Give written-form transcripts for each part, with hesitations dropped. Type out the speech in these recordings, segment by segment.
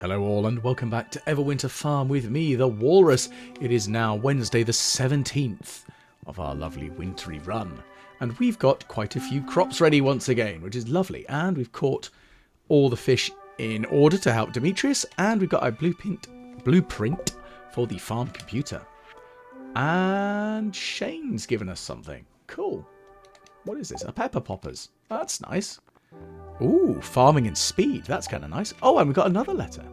Hello all and welcome back to Everwinter Farm with me, the Walrus. It is now Wednesday the 17th of our lovely wintry run. And we've got quite a few crops ready once again, which is lovely. And we've caught all the fish in order to help Demetrius. And we've got our blueprint for the farm computer. And Shane's given us something. Cool. What is this? A pepper poppers. That's nice. Ooh, farming and speed. That's kind of nice. Oh, and we got another letter.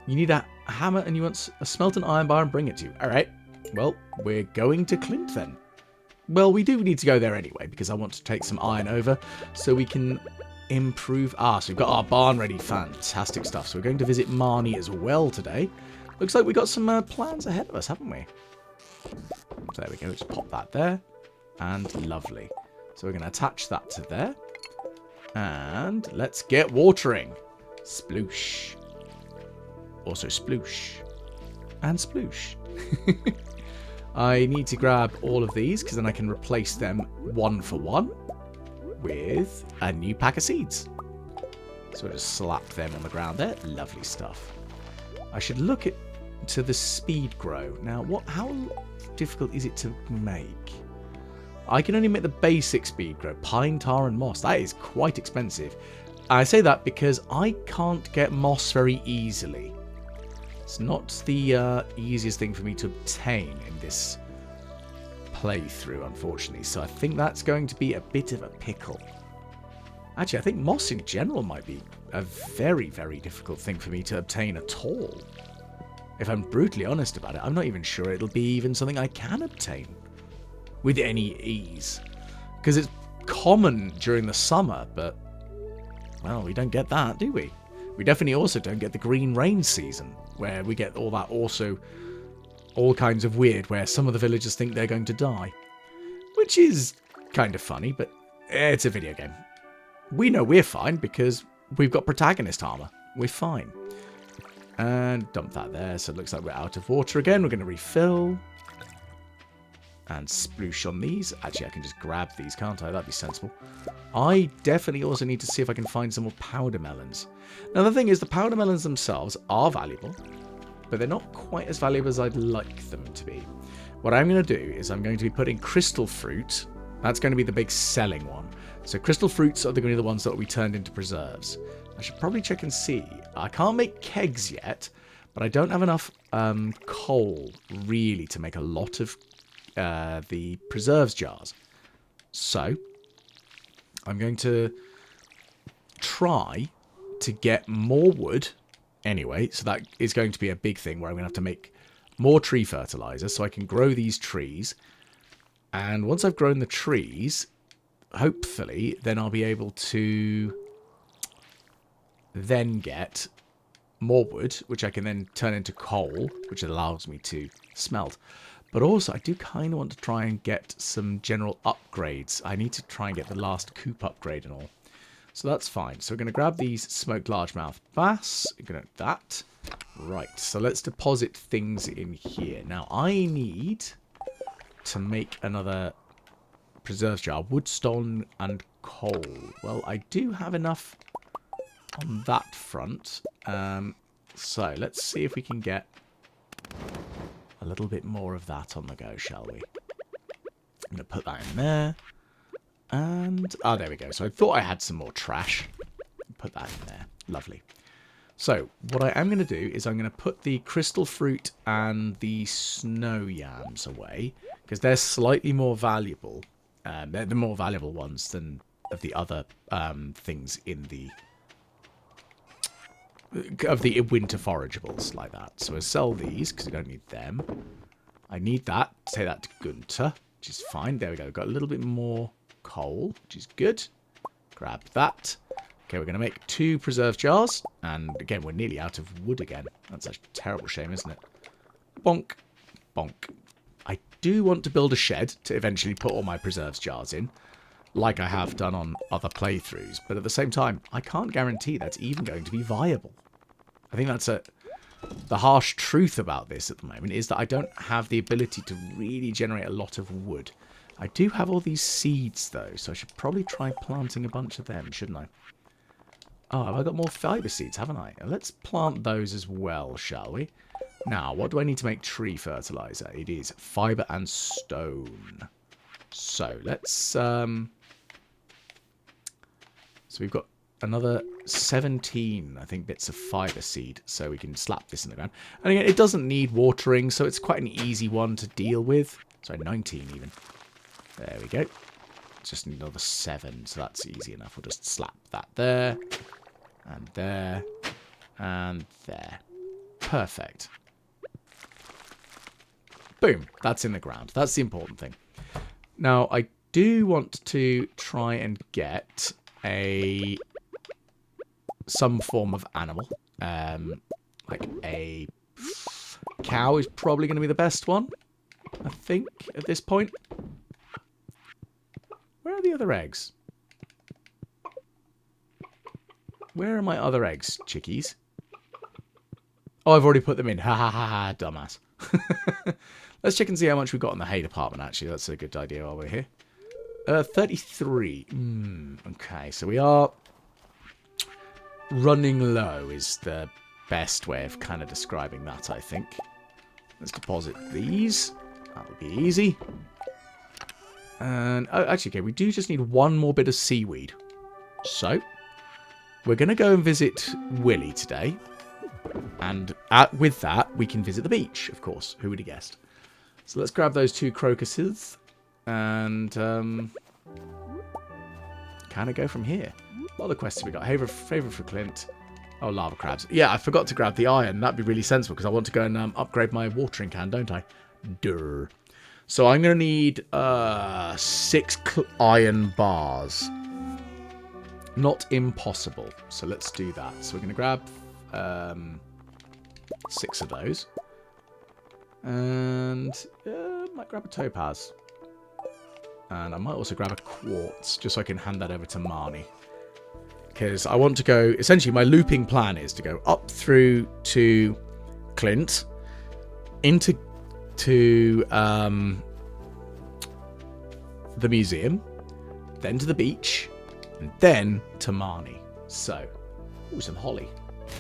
You need a hammer and you want a smelt an iron bar and bring it to you. All right. Well, we're going to Clint then. Well, we do need to go there anyway because I want to take some iron over so we can improve. So we've got our barn ready. Fantastic stuff. So we're going to visit Marnie as well today. Looks like we've got some plans ahead of us, haven't we? So there we go. Just pop that there. And lovely. So we're going to attach that to there. And let's get watering. Sploosh. Also sploosh. And sploosh. I need to grab all of these because then I can replace them one for one with a new pack of seeds. So I just slap them on the ground there. Lovely stuff. I should look to the speed grow. Now, how difficult is it to make? I can only make the basic speed grow, pine, tar and moss. That is quite expensive. I say that because I can't get moss very easily. It's not the easiest thing for me to obtain in this playthrough, unfortunately. So I think that's going to be a bit of a pickle. Actually, I think moss in general might be a very, very difficult thing for me to obtain at all. If I'm brutally honest about it, I'm not even sure it'll be even something I can obtain with any ease. Because it's common during the summer, but, well, we don't get that, do we? We definitely also don't get the green rain season, where we get all that also, all kinds of weird, where some of the villagers think they're going to die. Which is kind of funny, but it's a video game. We know we're fine, because we've got protagonist armor. We're fine. And dump that there, so it looks like we're out of water again. We're going to refill. And sploosh on these. Actually, I can just grab these, can't I? That'd be sensible. I definitely also need to see if I can find some more powder melons. Now, the thing is, the powder melons themselves are valuable, but they're not quite as valuable as I'd like them to be. What I'm going to do is I'm going to be putting crystal fruit. That's going to be the big selling one. So crystal fruits are going to be the ones that will be turned into preserves. I should probably check and see. I can't make kegs yet, but I don't have enough coal, really, to make a lot of the preserves jars. So I'm going to try to get more wood anyway. So that is going to be a big thing where I'm going to have to make more tree fertilizer so I can grow these trees. And once I've grown the trees, hopefully then I'll be able to then get more wood, which I can then turn into coal, which allows me to smelt. But also, I do kind of want to try and get some general upgrades. I need to try and get the last coop upgrade and all. So that's fine. So we're going to grab these smoked largemouth bass. We're going to that. Right, so let's deposit things in here. Now, I need to make another preserves jar. Wood, stone, and coal. Well, I do have enough on that front. So let's see if we can get a little bit more of that on the go, shall we? I'm going to put that in there. And, there we go. So I thought I had some more trash. Put that in there. Lovely. So, what I am going to do is I'm going to put the crystal fruit and the snow yams away. Because they're slightly more valuable. They're the more valuable ones than of the other things in the winter forageables like that. So I'll sell these because I don't need them. I need that. Take that to Gunter, which is fine. There we go. We've got a little bit more coal, which is good. Grab that. Okay, we're going to make 2 preserve jars. And again, we're nearly out of wood again. That's a terrible shame, isn't it? Bonk. Bonk. I do want to build a shed to eventually put all my preserves jars in, like I have done on other playthroughs. But at the same time, I can't guarantee that's even going to be viable. I think that's the harsh truth about this at the moment, is that I don't have the ability to really generate a lot of wood. I do have all these seeds, though, so I should probably try planting a bunch of them, shouldn't I? Oh, have I got more fibre seeds, haven't I? Let's plant those as well, shall we? Now, what do I need to make tree fertilizer? It is fibre and stone. So, let's... So, we've got another 17, I think, bits of fibre seed. So, we can slap this in the ground. And again, it doesn't need watering, so it's quite an easy one to deal with. Sorry, 19 even. There we go. Just need another 7, so that's easy enough. We'll just slap that there. And there. And there. Perfect. Boom. That's in the ground. That's the important thing. Now, I do want to try and get some form of animal. Like a cow is probably going to be the best one, I think, at this point. Where are the other eggs? Where are my other eggs, chickies? Oh, I've already put them in. Ha ha ha ha, dumbass. Let's check and see how much we've got in the hay department, actually. That's a good idea while we're here. 33. Okay, so we are running low is the best way of kind of describing that, I think. Let's deposit these. That would be easy. And, oh, actually, okay, we do just need one more bit of seaweed. So, we're going to go and visit Willy today. And with that, we can visit the beach, of course. Who would have guessed? So let's grab those 2 crocuses. And, kind of go from here. What other quests have we got? Favourite for Clint. Oh, lava crabs. Yeah, I forgot to grab the iron. That'd be really sensible, because I want to go and upgrade my watering can, don't I? Durr. So I'm going to need 6 iron bars. Not impossible. So let's do that. So we're going to grab 6 of those. And might grab a topaz. And I might also grab a quartz, just so I can hand that over to Marnie. Because I want to go... Essentially, my looping plan is to go up through to Clint, into... to the museum, then to the beach, and then to Marnie. So, ooh, some holly.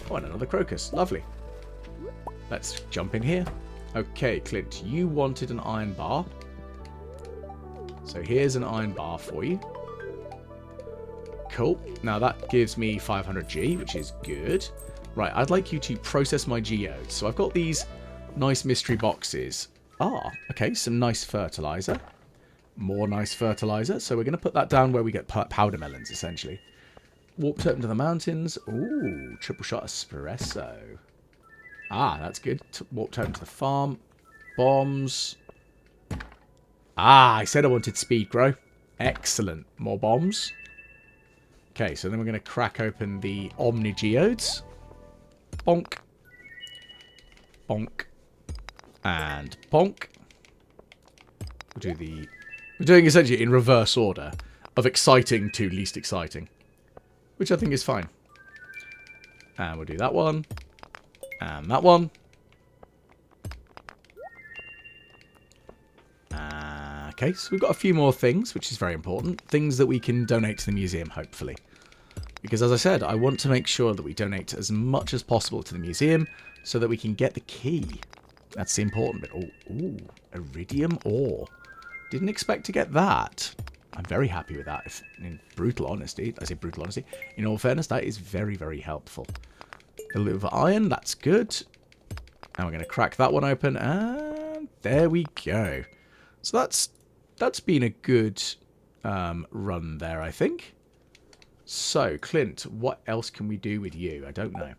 Oh, and another crocus. Lovely. Let's jump in here. Okay, Clint, you wanted an iron bar. So here's an iron bar for you. Cool. Now that gives me 500G, which is good. Right, I'd like you to process my geodes. So I've got these nice mystery boxes. Ah, okay, some nice fertilizer. More nice fertilizer. So we're going to put that down where we get powder melons, essentially. Warp up into the mountains. Ooh, triple shot espresso. Ah, that's good. Warp up into the farm. Bombs. Ah, I said I wanted speed grow. Excellent. More bombs. Okay, so then we're going to crack open the Omni Geodes. Bonk. Bonk. And bonk. We're doing essentially in reverse order of exciting to least exciting, which I think is fine. And we'll do that one. And that one. Okay, so we've got a few more things, which is very important. Things that we can donate to the museum, hopefully. Because, as I said, I want to make sure that we donate as much as possible to the museum so that we can get the key. That's the important bit. Oh, ooh, iridium ore. Didn't expect to get that. I'm very happy with that. If, in brutal honesty, I say brutal honesty. In all fairness, that is very, very helpful. A little bit of iron, that's good. And we're going to crack that one open, and there we go. So that's been a good run there, I think. So, Clint, what else can we do with you? I don't know.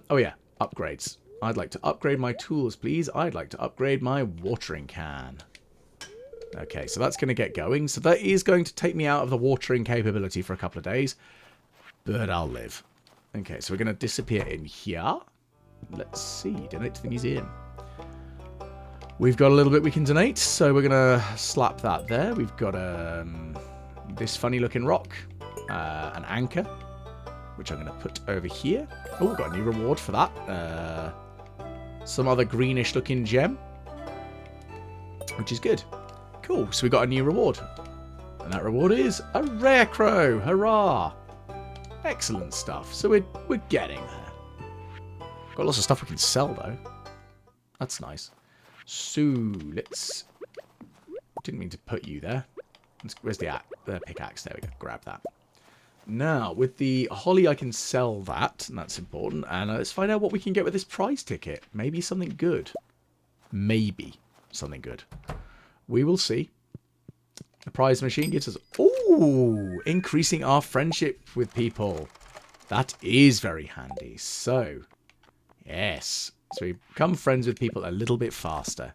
Oh, yeah, upgrades. I'd like to upgrade my tools, please. I'd like to upgrade my watering can. Okay, so that's going to get going. So that is going to take me out of the watering capability for a couple of days. But I'll live. Okay, so we're going to disappear in here. Let's see. Donate to the museum. We've got a little bit we can donate, so we're going to slap that there. We've got this funny-looking rock, an anchor, which I'm going to put over here. Oh, we've got a new reward for that. Some other greenish-looking gem, which is good. Cool, so we got a new reward. And that reward is a rare crow. Hurrah! Excellent stuff. So we're getting there. Got lots of stuff we can sell, though. That's nice. So, let's... Didn't mean to put you there. Where's the pickaxe? There we go. Grab that. Now, with the holly, I can sell that, and that's important. And let's find out what we can get with this prize ticket. Maybe something good. Maybe something good. We will see. The prize machine gives us... Ooh! Increasing our friendship with people. That is very handy. So, yes. So we become friends with people a little bit faster.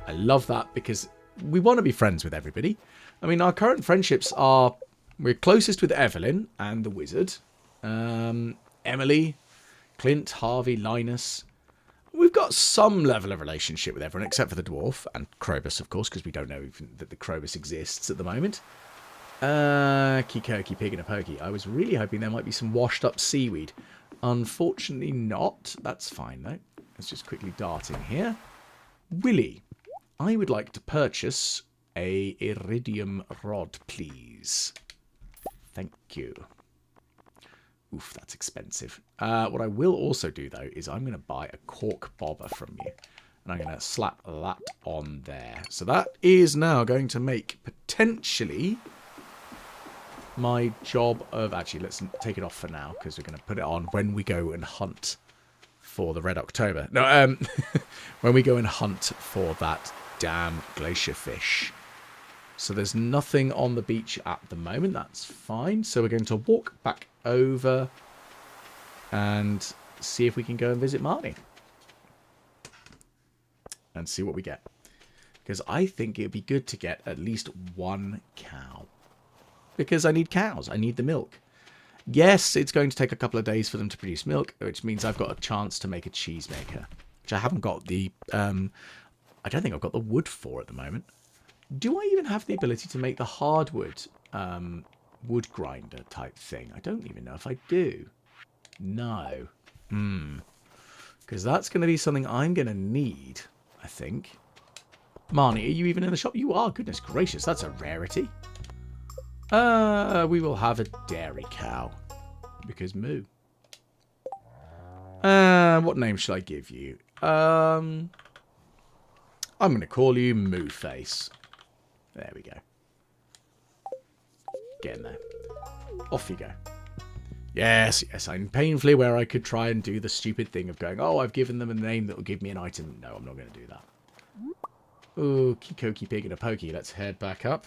I love that because we want to be friends with everybody. I mean, our current friendships are... We're closest with Evelyn and the wizard. Emily, Clint, Harvey, Linus. We've got some level of relationship with everyone except for the dwarf and Krobus, of course, because we don't know even that the Krobus exists at the moment. Kikoki, pig and a pokey. I was really hoping there might be some washed up seaweed. Unfortunately not. That's fine, though. Let's just quickly dart in here. Willie, I would like to purchase a iridium rod, please. Thank you. Oof, that's expensive. What I will also do, though, is I'm going to buy a cork bobber from you. And I'm going to slap that on there. So that is now going to make, potentially, my job of... Actually, let's take it off for now, because we're going to put it on when we go and hunt for the Red October. No, when we go and hunt for that damn glacier fish. So there's nothing on the beach at the moment. That's fine. So we're going to walk back over and see if we can go and visit Marnie. And see what we get. Because I think it'd be good to get at least one cow. Because I need cows. I need the milk. Yes, it's going to take a couple of days for them to produce milk, which means I've got a chance to make a cheesemaker. Which I haven't got the... I don't think I've got the wood for at the moment. Do I even have the ability to make the hardwood wood grinder type thing? I don't even know if I do. No. Because that's going to be something I'm going to need, I think. Marnie, are you even in the shop? You are. Goodness gracious, that's a rarity. We will have a dairy cow. Because moo. What name should I give you? I'm going to call you Moo Face. There we go. Get in there. Off you go. Yes, yes, I'm painfully where I could try and do the stupid thing of going, oh, I've given them a name that will give me an item. No, I'm not going to do that. Oh, Kikoki, pig and a pokey. Let's head back up.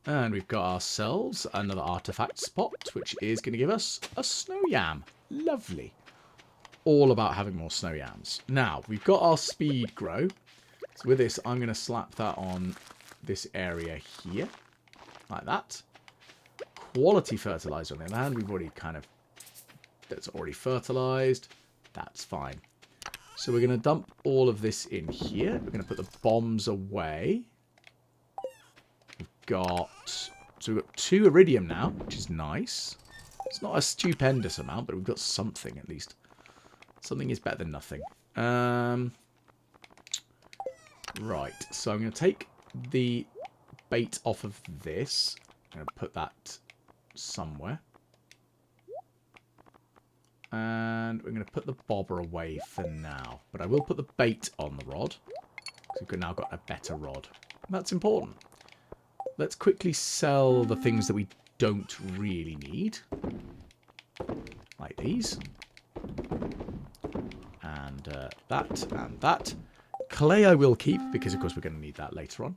And we've got ourselves another artifact spot, which is going to give us a snow yam. Lovely. All about having more snow yams. Now, we've got our speed grow. So with this, I'm going to slap that on this area here. Like that. Quality fertilizer on the other hand. We've already kind of... That's already fertilized. That's fine. So we're going to dump all of this in here. We're going to put the bombs away. We've got... So we've got 2 iridium now, which is nice. It's not a stupendous amount, but we've got something at least. Something is better than nothing. Right, so I'm going to take the bait off of this. I'm going to put that somewhere. And we're going to put the bobber away for now. But I will put the bait on the rod. So we've now got a better rod. That's important. Let's quickly sell the things that we don't really need. Like these. And that and that. Clay I will keep, because of course we're going to need that later on.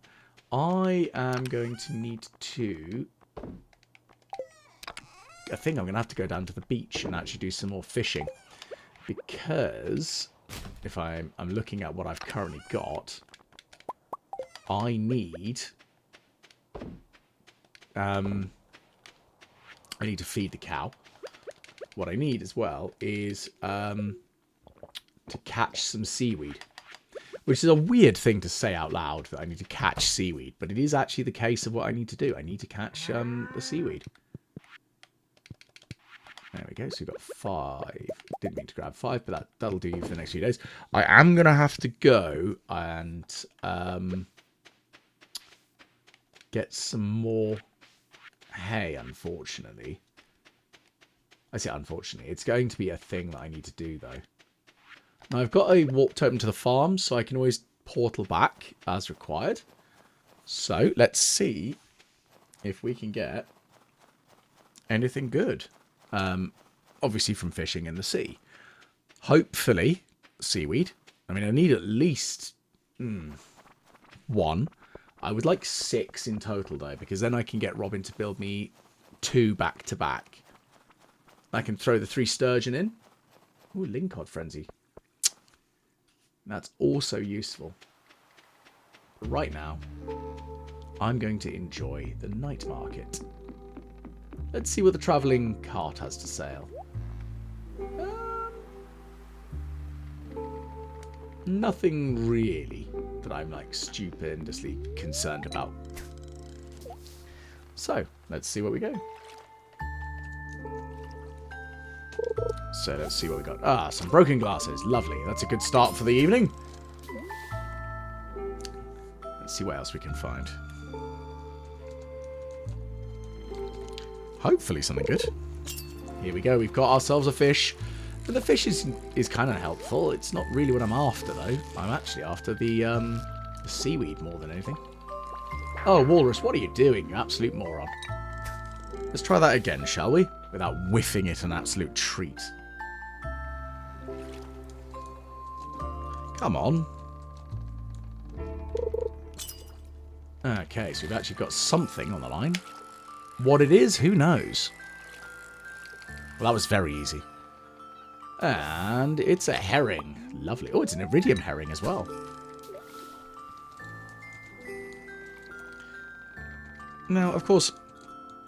I am going to need to... I think I'm going to have to go down to the beach and actually do some more fishing. Because if I'm looking at what I've currently got, I need... I need to feed the cow. What I need as well is to catch some seaweed. Which is a weird thing to say out loud, that I need to catch seaweed. But it is actually the case of what I need to do. I need to catch the seaweed. There we go. So we've got 5. Didn't mean to grab 5, but that'll do you for the next few days. I am going to have to go and get some more hay, unfortunately. I say unfortunately. It's going to be a thing that I need to do, though. Now, I've got a warp totem to the farm, so I can always portal back as required. So, let's see if we can get anything good. Obviously from fishing in the sea. Hopefully, seaweed. I mean, I need at least 1. I would like 6 in total, though, because then I can get Robin to build me 2 back-to-back. I can throw the 3 sturgeon in. Ooh, lingcod frenzy. That's also useful. But right now, I'm going to enjoy the night market. Let's see what the travelling cart has to sell. Nothing really that I'm like stupendously concerned about. So, let's see what we go. So, let's see what we got. Ah, some broken glasses. Lovely. That's a good start for the evening. Let's see what else we can find. Hopefully something good. Here we go. We've got ourselves a fish. But the fish is kind of helpful. It's not really what I'm after, though. I'm actually after the seaweed more than anything. Oh, walrus, what are you doing, you absolute moron? Let's try that again, shall we? Without whiffing it an absolute treat. Come on. Okay, so we've actually got something on the line. What it is, who knows? Well, that was very easy. And it's a herring. Lovely. Oh, it's an iridium herring as well. Now, of course,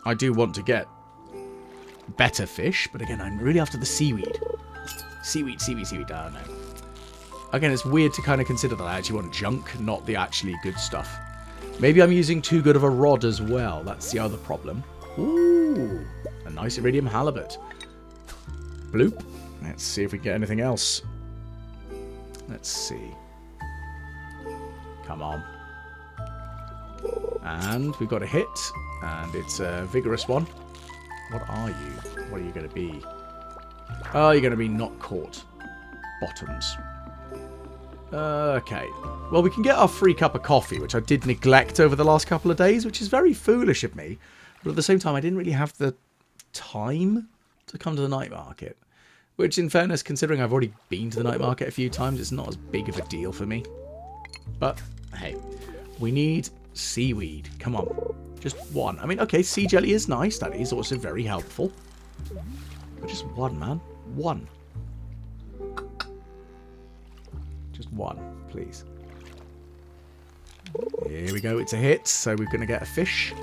I do want to get better fish, but again, I'm really after the seaweed. Seaweed. Oh, no. Again, it's weird to kind of consider that I actually want junk, not the actually good stuff. Maybe I'm using too good of a rod as well. That's the other problem. Ooh, a nice iridium halibut. Bloop. Let's see if we can get anything else. Let's see. Come on. And we've got a hit. And it's a vigorous one. What are you? What are you going to be? Oh, you're going to be not caught. Bottoms. Okay. Well, we can get our free cup of coffee, which I did neglect over the last couple of days, which is very foolish of me. But at the same time, I didn't really have the time to come to the night market. Which, in fairness, considering I've already been to the night market a few times, it's not as big of a deal for me. But, hey, we need seaweed. Come on. Just 1. I mean, okay, sea jelly is nice. That is also very helpful. But just 1, man. 1. Just 1, please. Here we go. It's a hit, so we're going to get a fish.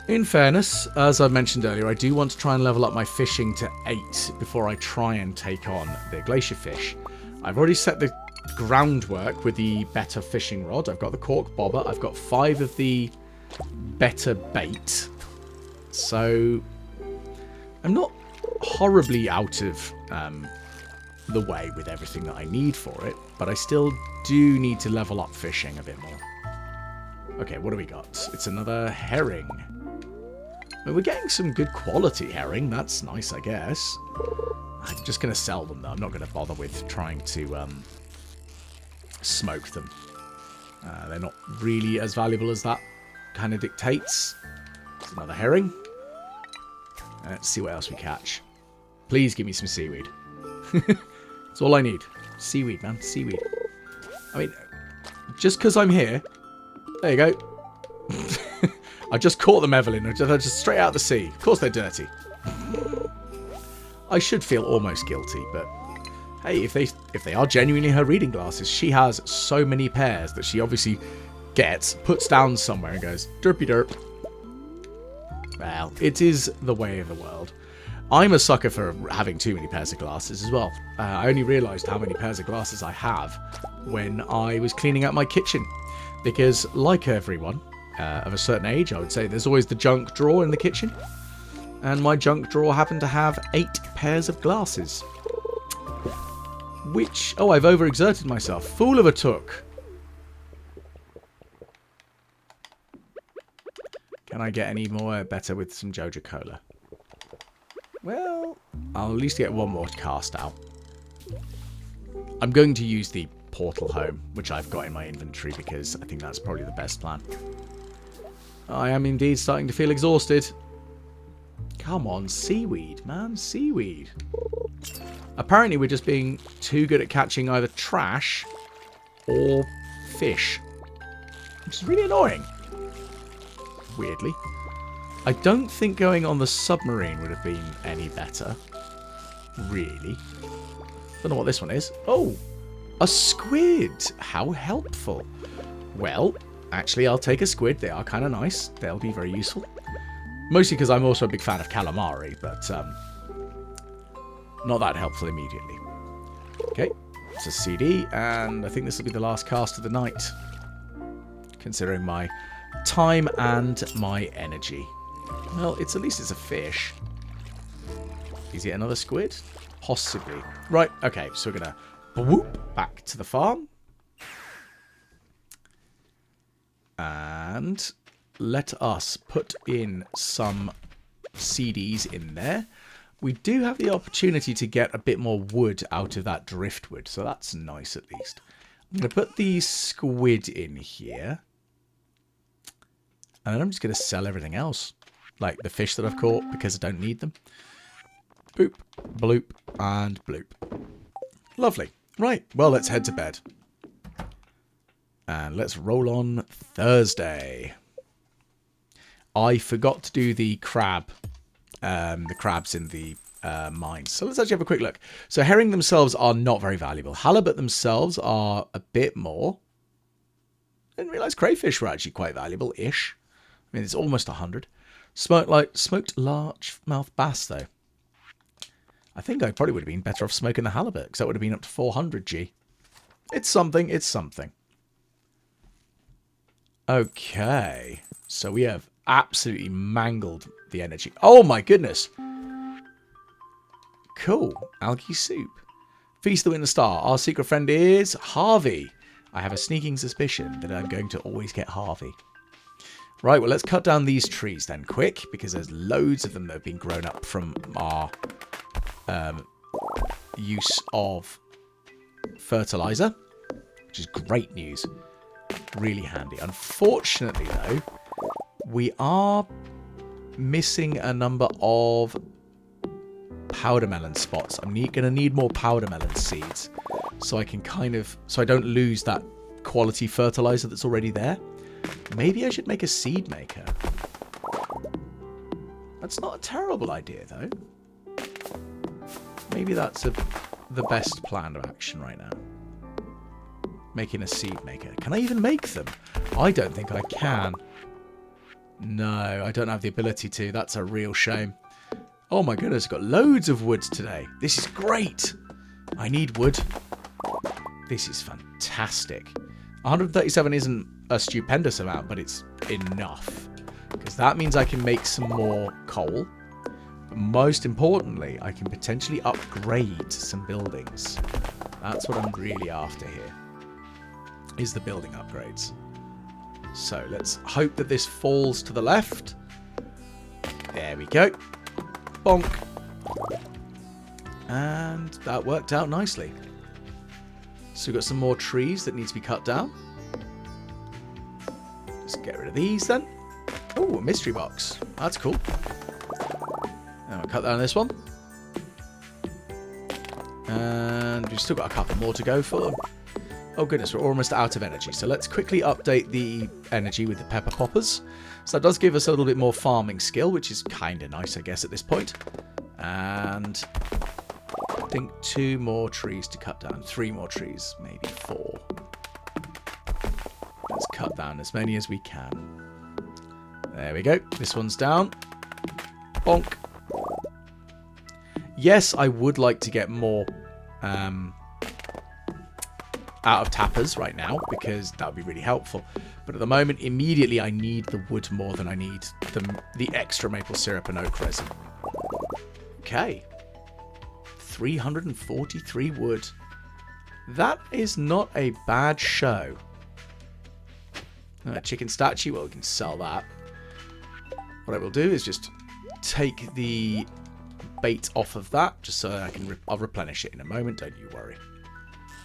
In fairness, as I mentioned earlier, I do want to try and level up my fishing to 8 before I try and take on the glacier fish. I've already set the groundwork with the better fishing rod. I've got the cork bobber. I've got 5 of the better bait. So I'm not horribly out of the way with everything that I need for it, but I still do need to level up fishing a bit more. Okay, what do we got? It's another herring. I mean, we're getting some good quality herring. That's nice, I guess. I'm just going to sell them, though. I'm not going to bother with trying to smoke them. They're not really as valuable as that kind of dictates. It's another herring. Let's see what else we catch. Please give me some seaweed. That's all I need. Seaweed, man. Seaweed. I mean, just because I'm here... There you go. I just caught them, Evelyn. They're just straight out of the sea. Of course they're dirty. I should feel almost guilty, but hey, if they are genuinely her reading glasses, she has so many pairs that she obviously gets, puts down somewhere and goes, derpy derp. Well, it is the way of the world. I'm a sucker for having too many pairs of glasses as well. I only realised how many pairs of glasses I have when I was cleaning out my kitchen. Because, like everyone of a certain age, I would say there's always the junk drawer in the kitchen. And my junk drawer happened to have 8 pairs of glasses. Which... Oh, I've overexerted myself. Fool of a took. Can I get any more better with some Joja Cola? Well, I'll at least get one more cast out. I'm going to use the portal home, which I've got in my inventory, because I think that's probably the best plan. I am indeed starting to feel exhausted. Come on, seaweed, man, seaweed. Apparently we're just being too good at catching either trash or fish, which is really annoying. Weirdly. I don't think going on the submarine would have been any better. Really. Don't know what this one is. Oh, a squid. How helpful. Well, actually, I'll take a squid. They are kind of nice. They'll be very useful. Mostly because I'm also a big fan of calamari, but not that helpful immediately. Okay, it's a CD, and I think this will be the last cast of the night, considering my time and my energy. Well, at least it's a fish. Is it another squid? Possibly. Right, okay, so we're going to whoop back to the farm. And let us put in some CDs in there. We do have the opportunity to get a bit more wood out of that driftwood, so that's nice at least. I'm going to put the squid in here. And then I'm just going to sell everything else. Like the fish that I've caught, because I don't need them. Boop, bloop, and bloop. Lovely. Right, well, let's head to bed. And let's roll on Thursday. I forgot to do the crabs in the mines. So let's actually have a quick look. So herring themselves are not very valuable. Halibut themselves are a bit more. I didn't realise crayfish were actually quite valuable-ish. I mean, it's almost 100. Smoked largemouth bass, though. I think I probably would have been better off smoking the halibut, because that would have been up to 400 G. It's something, it's something. Okay. So we have absolutely mangled the energy. Oh my goodness. Cool. Algae soup. Feast the Winter Star. Our secret friend is Harvey. I have a sneaking suspicion that I'm going to always get Harvey. Right, well, let's cut down these trees then quick, because there's loads of them that have been grown up from our use of fertilizer, which is great news. Really handy. Unfortunately, though, we are missing a number of powder melon spots. I'm going to need more powder melon seeds, so I can so I don't lose that quality fertilizer that's already there. Maybe I should make a seed maker. That's not a terrible idea, though. Maybe that's the best plan of action right now. Making a seed maker. Can I even make them? I don't think I can. No, I don't have the ability to. That's a real shame. Oh my goodness, I've got loads of wood today. This is great. I need wood. This is fantastic. 137 isn't a stupendous amount, but it's enough. Because that means I can make some more coal. But most importantly, I can potentially upgrade some buildings. That's what I'm really after here. Is the building upgrades. So let's hope that this falls to the left. There we go. Bonk. And that worked out nicely. So we've got some more trees that need to be cut down. Let's get rid of these then. Oh, a mystery box. That's cool. And we'll cut down this one. And we've still got a couple more to go for. Oh goodness, we're almost out of energy. So let's quickly update the energy with the pepper poppers. So that does give us a little bit more farming skill, which is kind of nice, I guess, at this point. And I think 2 more trees to cut down. 3 more trees, maybe 4. Let's cut down as many as we can. There we go. This one's down. Bonk. Yes, I would like to get more out of tappers right now, because that would be really helpful. But at the moment, immediately, I need the wood more than I need the extra maple syrup and oak resin. Okay. 343 wood. That is not a bad show. A chicken statue, well, we can sell that. what I will do is just take the bait off of that, just so I can I'll replenish it in a moment, don't you worry.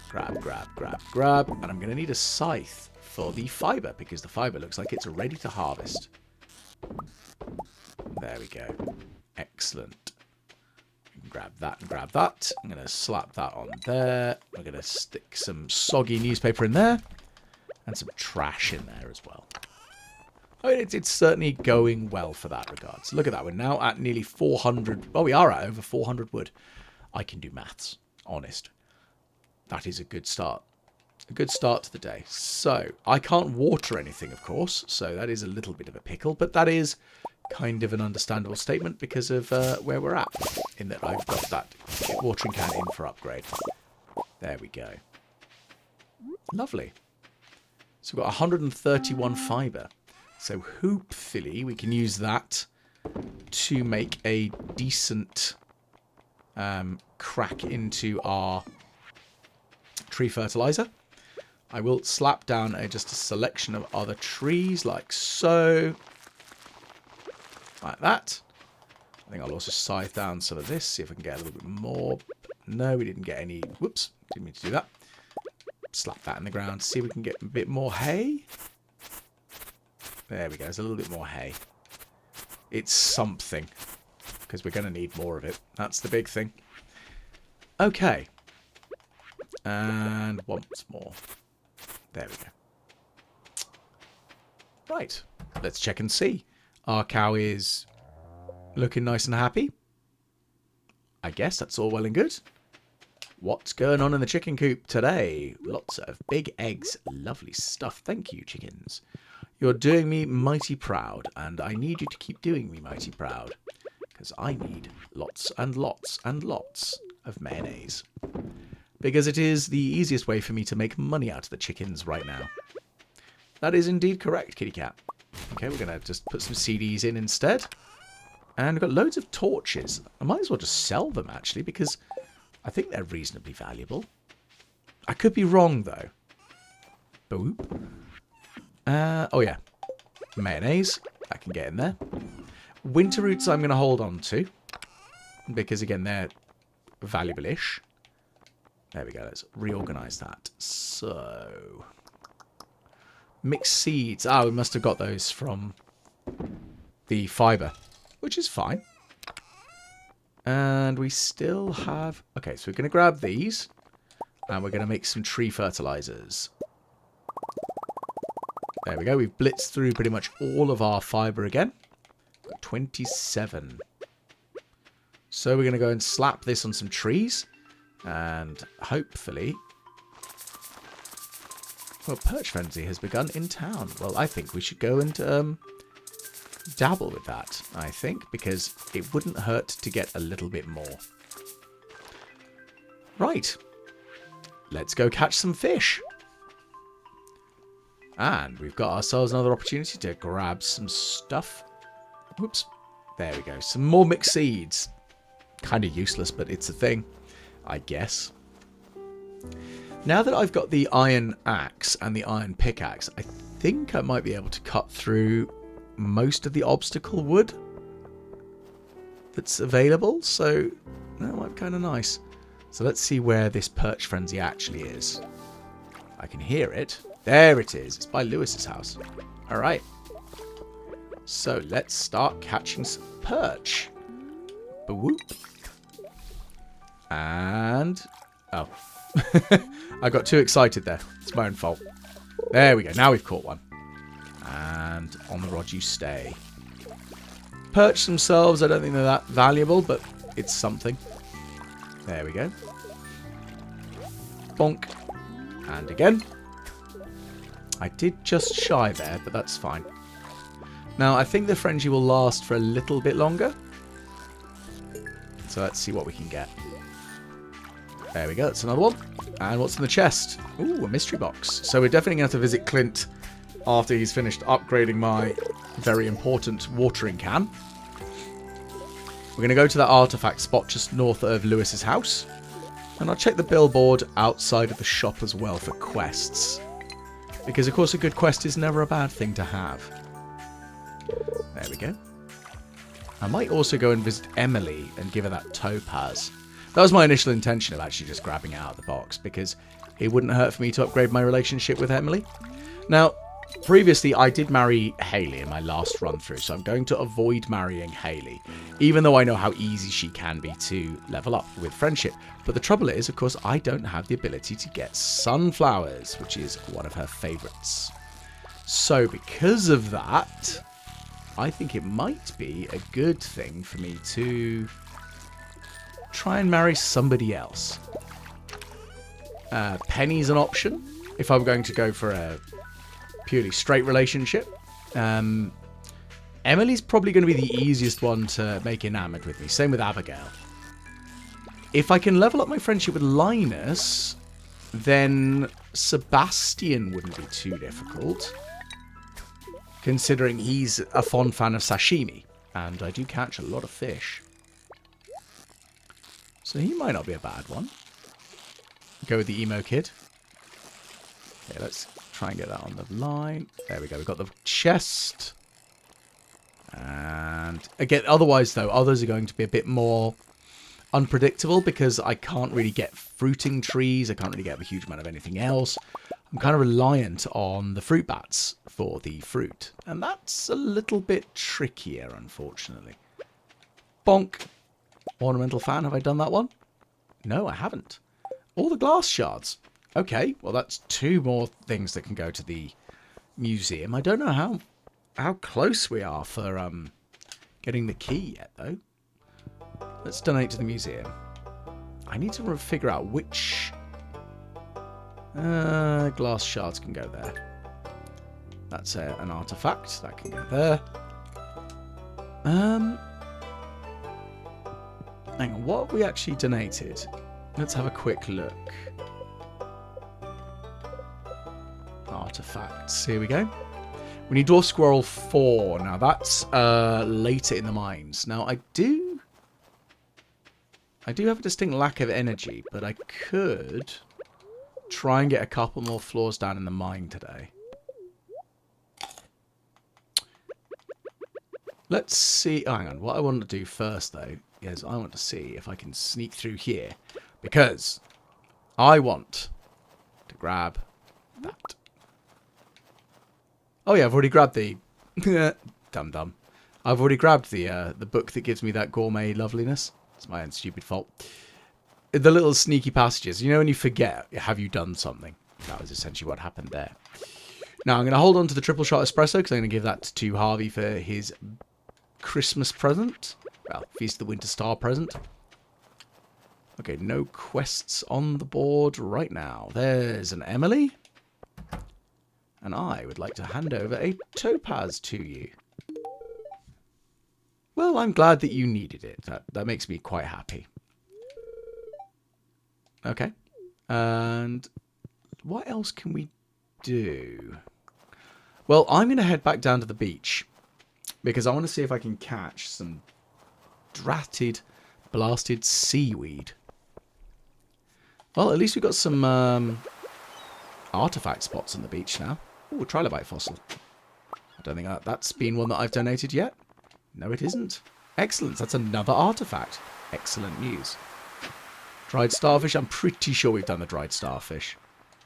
Grab, grab, grab, grab. And I'm going to need a scythe for the fibre, because the fibre looks like it's ready to harvest. There we go. Excellent. Grab that and grab that. I'm going to slap that on there. We're going to stick some soggy newspaper in there. And some trash in there as well. I mean, it's certainly going well for that regard. So look at that. We're now at nearly 400. Well, we are at over 400 wood. I can do maths. Honest. That is a good start. A good start to the day. So, I can't water anything, of course. So, that is a little bit of a pickle. But that is kind of an understandable statement because of where we're at. In that I've got that watering can in for upgrade. There we go. Lovely. So, we've got 131 fibre. So, hopefully, we can use that to make a decent crack into our tree fertilizer. I will slap down just a selection of other trees, like so. Like that. I think I'll also scythe down some of this, see if I can get a little bit more. No, we didn't get any. Whoops, didn't mean to do that. Slap that in the ground, see if we can get a bit more hay. There we go, there's a little bit more hay. It's something, because we're going to need more of it. That's the big thing. Okay. And once more. There we go. Right. Let's check and see. Our cow is looking nice and happy. I guess that's all well and good. What's going on in the chicken coop today? Lots of big eggs. Lovely stuff. Thank you, chickens. You're doing me mighty proud, and I need you to keep doing me mighty proud. Because I need lots and lots and lots of mayonnaise. Because it is the easiest way for me to make money out of the chickens right now. That is indeed correct, kitty cat. Okay, we're going to just put some CDs in instead. And we've got loads of torches. I might as well just sell them, actually, because I think they're reasonably valuable. I could be wrong, though. Boop. Oh, yeah. Mayonnaise. I can get in there. Winter roots I'm going to hold on to. Because, again, they're valuable-ish. There we go. Let's reorganize that. So, mixed seeds. Ah, we must have got those from the fibre, which is fine. And we still have... Okay, so we're going to grab these. And we're going to make some tree fertilizers. There we go. We've blitzed through pretty much all of our fibre again. Got 27. So we're going to go and slap this on some trees. And hopefully... Well, Perch Frenzy has begun in town. Well, I think we should go and dabble with that, I think, because it wouldn't hurt to get a little bit more. Right. Let's go catch some fish. And we've got ourselves another opportunity to grab some stuff. Whoops. There we go. Some more mixed seeds. Kind of useless, but it's a thing, I guess. Now that I've got the iron axe and the iron pickaxe, I think I might be able to cut through most of the obstacle wood that's available. So that might be kind of nice. So let's see where this Perch Frenzy actually is. I can hear it. There it is. It's by Lewis's house. All right. So let's start catching some perch. Boop. And... Oh. I got too excited there. It's my own fault. There we go. Now we've caught one. And on the rod you stay. Perch themselves, I don't think they're that valuable, but it's something. There we go. Bonk. And again. I did just shy there, but that's fine. Now, I think the frenzy will last for a little bit longer. So let's see what we can get. There we go, that's another one. And what's in the chest? Ooh, a mystery box. So we're definitely going to have to visit Clint after he's finished upgrading my very important watering can. We're going to go to that artifact spot just north of Lewis's house. And I'll check the billboard outside of the shop as well for quests. Because, of course, a good quest is never a bad thing to have. There we go. I might also go and visit Emily and give her that topaz. That was my initial intention of actually just grabbing it out of the box, because it wouldn't hurt for me to upgrade my relationship with Emily. Now, previously I did marry Hayley in my last run through, so I'm going to avoid marrying Hayley, even though I know how easy she can be to level up with friendship. But the trouble is, of course, I don't have the ability to get sunflowers, which is one of her favourites. So because of that, I think it might be a good thing for me to try and marry somebody else. Penny's an option if I'm going to go for a purely straight relationship. Emily's probably going to be the easiest one to make enamored with me. Same with Abigail. If I can level up my friendship with Linus, then Sebastian wouldn't be too difficult, considering he's a fond fan of sashimi, and I do catch a lot of fish. So he might not be a bad one. Go with the emo kid. Okay, let's try and get that on the line. There we go. We've got the chest. And again, otherwise though, others are going to be a bit more unpredictable because I can't really get fruiting trees. I can't really get a huge amount of anything else. I'm kind of reliant on the fruit bats for the fruit. And that's a little bit trickier, unfortunately. Bonk. Ornamental fan. Have I done that one? No, I haven't. All the glass shards. Okay, well that's 2 more things that can go to the museum. I don't know how close we are for getting the key yet, though. Let's donate to the museum. I need to figure out which glass shards can go there. That's an artifact. That can go there. Hang on, what have we actually donated? Let's have a quick look. Artifacts. Here we go. We need Dwarf Squirrel 4. Now, that's later in the mines. Now, I do have a distinct lack of energy, but I could try and get a couple more floors down in the mine today. Let's see. Oh, hang on. What I want to do first, though, is I want to see if I can sneak through here, because I want to grab that. Oh yeah, I've already grabbed the dum-dum. I've already grabbed the book that gives me that gourmet loveliness. It's my own stupid fault. The little sneaky passages. You know when you forget, have you done something? That was essentially what happened there. Now I'm going to hold on to the triple shot espresso because I'm going to give that to Harvey for his Christmas present. Well, Feast of the Winter Star present. Okay, no quests on the board right now. There's an Emily. And I would like to hand over a topaz to you. Well, I'm glad that you needed it. That makes me quite happy. Okay. And what else can we do? Well, I'm going to head back down to the beach, because I want to see if I can catch some dratted, blasted seaweed. Well, at least we've got some artifact spots on the beach now. Ooh, trilobite fossil. I don't think that's been one that I've donated yet. No, it isn't. Excellent. That's another artifact. Excellent news. Dried starfish. I'm pretty sure we've done the dried starfish.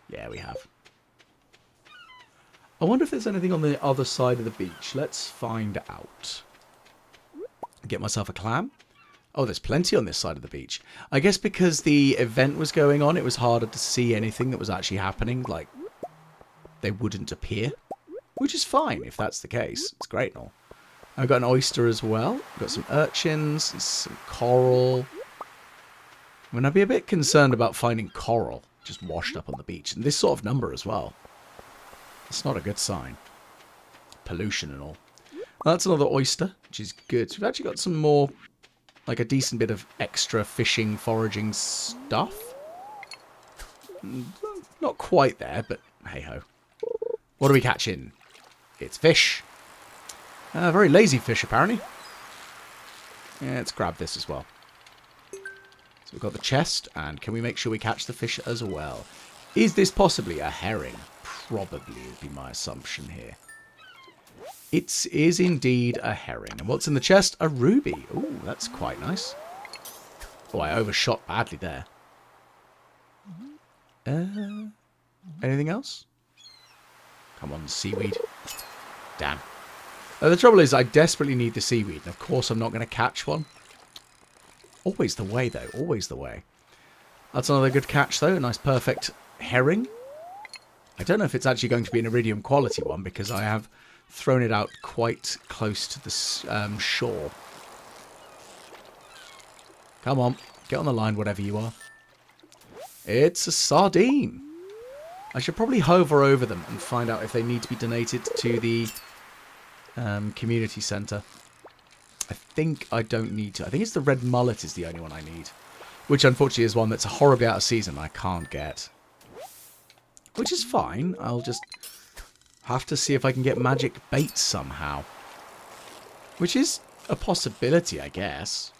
Yeah, we have. I wonder if there's anything on the other side of the beach. Let's find out. Get myself a clam. Oh, there's plenty on this side of the beach. I guess because the event was going on, it was harder to see anything that was actually happening. Like, they wouldn't appear. Which is fine if that's the case. It's great and all. I've got an oyster as well. I've got some urchins, some coral. I mean, I'd be a bit concerned about finding coral just washed up on the beach. And this sort of number as well. It's not a good sign. Pollution and all. Well, that's another oyster, which is good. So we've actually got some more, like a decent bit of extra fishing, foraging stuff. Not quite there, but hey-ho. What are we catching? It's fish. Very lazy fish, apparently. Yeah, let's grab this as well. So we've got the chest, and can we make sure we catch the fish as well? Is this possibly a herring? Probably would be my assumption here. It is indeed a herring. And what's in the chest? A ruby. Ooh, that's quite nice. Oh, I overshot badly there. Anything else? Come on, seaweed. Damn. The trouble is, I desperately need the seaweed. And of course, I'm not going to catch one. Always the way, though. Always the way. That's another good catch, though. A nice, perfect herring. I don't know if it's actually going to be an iridium quality one, because I have thrown it out quite close to the shore. Come on. Get on the line, whatever you are. It's a sardine. I should probably hover over them and find out if they need to be donated to the community centre. I think I don't need to. I think it's the red mullet is the only one I need. Which, unfortunately, is one that's horribly out of season I can't get. Which is fine. I'll just have to see if I can get magic bait somehow. Which is a possibility, I guess.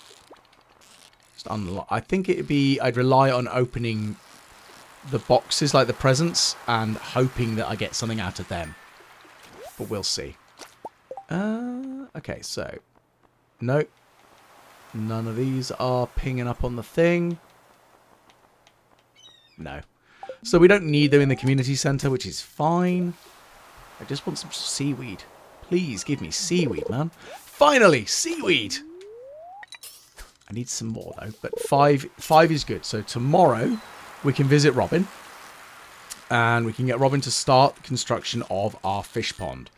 Just I think it'd be... I'd rely on opening the boxes, like the presents, and hoping that I get something out of them. But we'll see. Okay, so... Nope. None of these are pinging up on the thing. No. So we don't need them in the community centre, which is fine. I just want some seaweed. Please give me seaweed, man. Finally, seaweed! I need some more, though. But five is good. So tomorrow, we can visit Robin. And we can get Robin to start construction of our fish pond.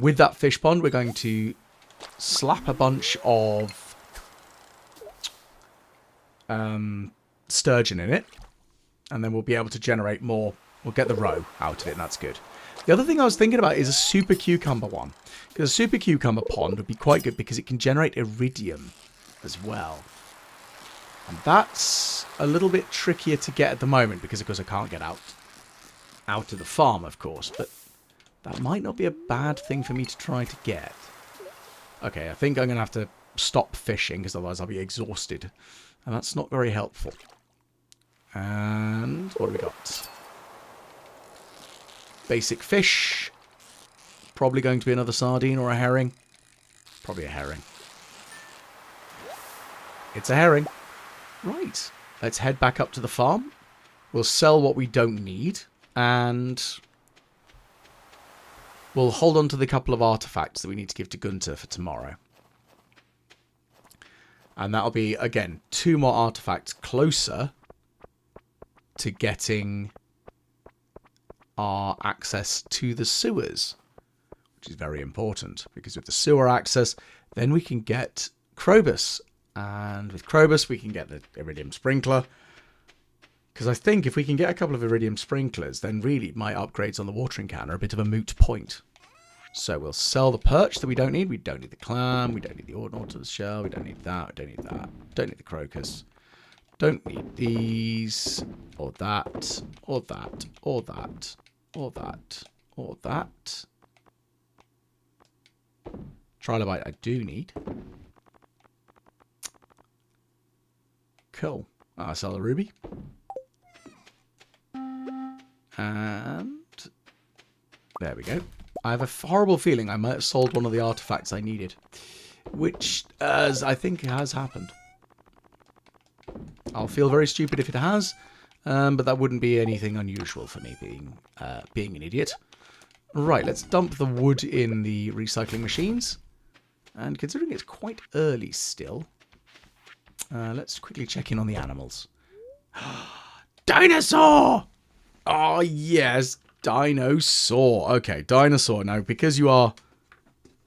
With that fish pond, we're going to slap a bunch of sturgeon in it. And then we'll be able to generate more. We'll get the roe out of it, and that's good. The other thing I was thinking about is a super cucumber one. Because a super cucumber pond would be quite good because it can generate iridium as well. And that's a little bit trickier to get at the moment because, of course, I can't get out of the farm, of course. But that might not be a bad thing for me to try to get. Okay, I think I'm going to have to stop fishing because otherwise I'll be exhausted. And that's not very helpful. And what have we got? Basic fish. Probably going to be another sardine or a herring. Probably a herring. It's a herring. Right. Let's head back up to the farm. We'll sell what we don't need. And we'll hold on to the couple of artifacts that we need to give to Gunter for tomorrow. And that'll be, again, 2 more artifacts closer to getting our access to the sewers, which is very important, because with the sewer access, then we can get Krobus, and with Krobus, we can get the Iridium Sprinkler, because I think if we can get a couple of Iridium Sprinklers, then really my upgrades on the watering can are a bit of a moot point. So we'll sell the perch that we don't need. We don't need the clam, we don't need the ordinary shell, we don't need that, we don't need that, don't need the crocus. Don't need these, or that, or that, or that, or that, or that. Trilobite I do need. Cool. I'll sell the ruby. And there we go. I have a horrible feeling I might have sold one of the artifacts I needed. Which, as I think has happened. I'll feel very stupid if it has, but that wouldn't be anything unusual for me being an idiot. Right, let's dump the wood in the recycling machines. And considering it's quite early still, let's quickly check in on the animals. Dinosaur! Oh, yes, dinosaur. Okay, dinosaur. Now, because you are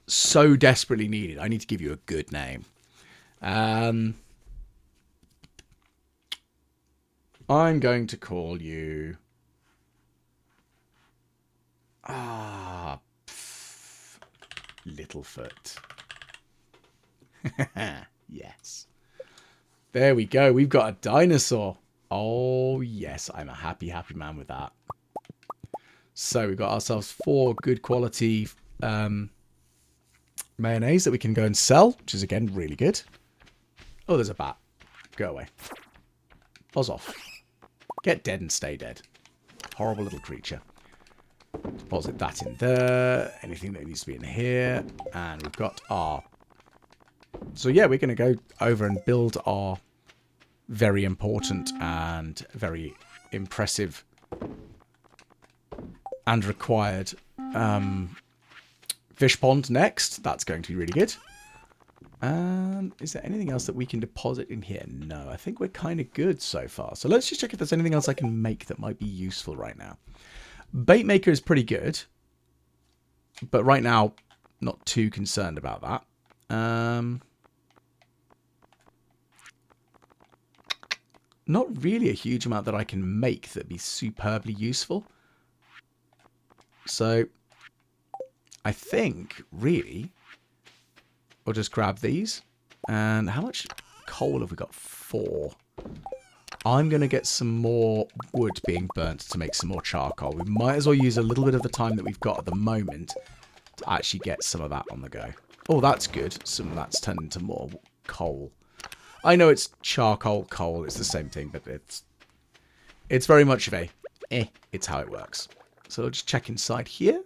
so desperately needed, I need to give you a good name. I'm going to call you... Littlefoot. Yes. There we go. We've got a dinosaur. Oh, yes. I'm a happy, happy man with that. So we've got ourselves 4 good quality mayonnaise that we can go and sell, which is, again, really good. Oh, there's a bat. Go away. Buzz off. Get dead and stay dead. Horrible little creature. Deposit that in there. Anything that needs to be in here. And we've got our... So yeah, we're going to go over and build our very important and very impressive and required fish pond next. That's going to be really good. Is there anything else that we can deposit in here? No, I think we're kind of good so far. So let's just check if there's anything else I can make that might be useful right now. Bait maker is pretty good, but right now, not too concerned about that. Not really a huge amount that I can make that'd be superbly useful. So I think, really, we'll just grab these. And how much coal have we got? 4. I'm going to get some more wood being burnt to make some more charcoal. We might as well use a little bit of the time that we've got at the moment to actually get some of that on the go. Oh, that's good. Some of that's turned into more coal. I know it's charcoal, coal. It's the same thing, but it's very much of a it's how it works. So I'll just check inside here.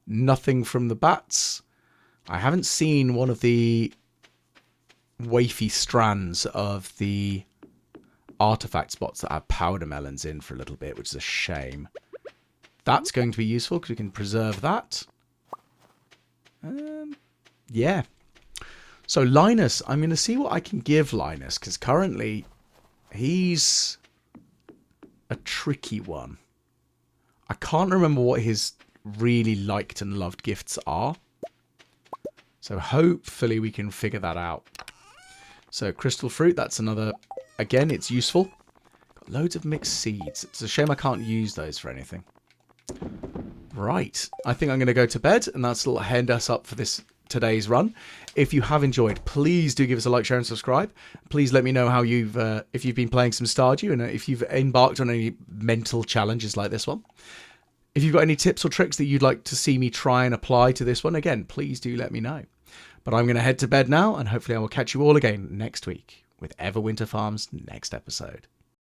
Nothing from the bats. I haven't seen one of the wafy strands of the artifact spots that have powder melons in for a little bit, which is a shame. That's going to be useful because we can preserve that. Yeah. So Linus, I'm going to see what I can give Linus, because currently he's a tricky one. I can't remember what his really liked and loved gifts are. So hopefully we can figure that out. So crystal fruit, that's another... Again, it's useful. Got loads of mixed seeds. It's a shame I can't use those for anything. Right. I think I'm going to go to bed, and that'll end us up for today's run. If you have enjoyed, please do give us a like, share, and subscribe. Please let me know how if you've been playing some Stardew, and if you've embarked on any mental challenges like this one. If you've got any tips or tricks that you'd like to see me try and apply to this one, again, please do let me know. But I'm going to head to bed now, and hopefully I will catch you all again next week with Everwinter Farm's next episode.